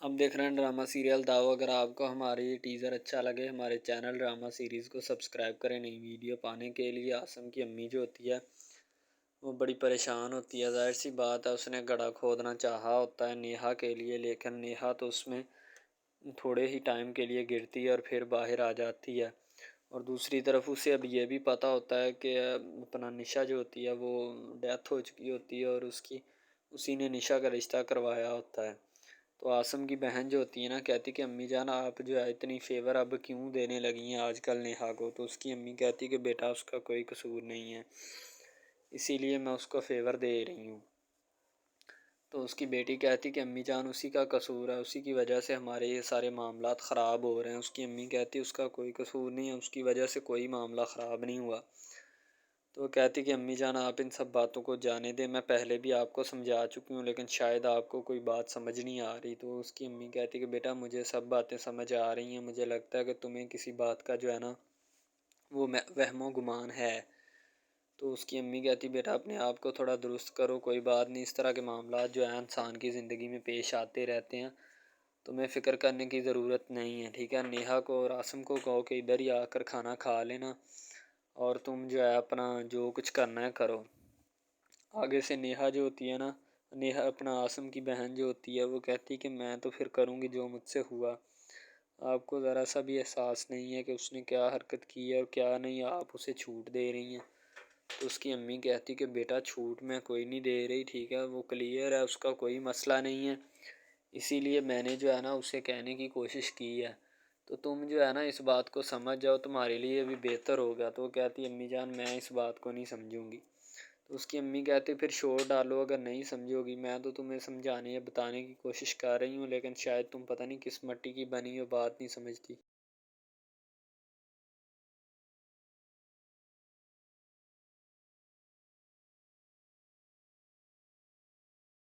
آپ دیکھ رہے ہیں ڈرامہ سیریل داؤ۔ اگر آپ کو ہماری یہ ٹیزر اچھا لگے ہمارے چینل ڈرامہ سیریز کو سبسکرائب کریں نئی ویڈیو پانے کے لیے۔ عاصم کی امی جو ہوتی ہے وہ بڑی پریشان ہوتی ہے، ظاہر سی بات ہے، اس نے گڑھا کھودنا چاہا ہوتا ہے نیہا کے لیے، لیکن نیہا تو اس میں تھوڑے ہی ٹائم کے لیے گرتی ہے اور پھر باہر آ جاتی ہے۔ اور دوسری طرف اسے اب یہ بھی پتہ ہوتا ہے کہ اپنا نشا جو ہوتی ہے وہ ڈیتھ ہو چکی ہوتی ہے اور اسی نے نشا کا رشتہ کروایا ہوتا ہے۔ تو عاصم کی بہن جو ہوتی ہے نا کہتی کہ امی جان آپ جو ہے اتنی فیور اب کیوں دینے لگی ہیں آج کل نیہا کو؟ تو اس کی امی کہتی کہ بیٹا اس کا کوئی قصور نہیں ہے، اسی لیے میں اس کو فیور دے رہی ہوں۔ تو اس کی بیٹی کہتی کہ امی جان اسی کا قصور ہے، اسی کی وجہ سے ہمارے یہ سارے معاملات خراب ہو رہے ہیں۔ اس کی امی کہتی اس کا کوئی قصور نہیں ہے، اس کی وجہ سے کوئی معاملہ خراب نہیں ہوا۔ تو وہ کہتی کہ امی جان آپ ان سب باتوں کو جانے دیں، میں پہلے بھی آپ کو سمجھا چکی ہوں لیکن شاید آپ کو کوئی بات سمجھ نہیں آ رہی۔ تو اس کی امی کہتی کہ بیٹا مجھے سب باتیں سمجھ آ رہی ہیں، مجھے لگتا ہے کہ تمہیں کسی بات کا جو ہے نا وہ وہم و گمان ہے۔ تو اس کی امی کہتی بیٹا اپنے آپ کو تھوڑا درست کرو، کوئی بات نہیں، اس طرح کے معاملات جو ہیں انسان کی زندگی میں پیش آتے رہتے ہیں، تمہیں فکر کرنے کی ضرورت نہیں ہے، ٹھیک ہے؟ نیہا کو اور عاصم کو کہو کہ ادھر ہی آ کر کھانا کھا لینا اور تم جو ہے اپنا جو کچھ کرنا ہے کرو۔ آگے سے نیہا جو ہوتی ہے نا، نیہا اپنا عاصم کی بہن جو ہوتی ہے وہ کہتی کہ میں تو پھر کروں گی جو مجھ سے ہوا۔ آپ کو ذرا سا بھی احساس نہیں ہے کہ اس نے کیا حرکت کی ہے اور کیا نہیں، آپ اسے چھوٹ دے رہی ہیں۔ تو اس کی امی کہتی کہ بیٹا چھوٹ میں کوئی نہیں دے رہی، ٹھیک ہے؟ وہ کلیئر ہے، اس کا کوئی مسئلہ نہیں ہے، اسی لیے میں نے جو ہے نا اسے کہنے کی کوشش کی ہے، تو تم جو ہے نا اس بات کو سمجھ جاؤ، تمہارے لیے بھی بہتر ہوگا۔ تو وہ کہتی امی جان میں اس بات کو نہیں سمجھوں گی۔ تو اس کی امی کہتی پھر شور ڈالو، اگر نہیں سمجھو گی، میں تو تمہیں سمجھانے یا بتانے کی کوشش کر رہی ہوں لیکن شاید تم پتہ نہیں کس مٹی کی بنی ہو، بات نہیں سمجھتی۔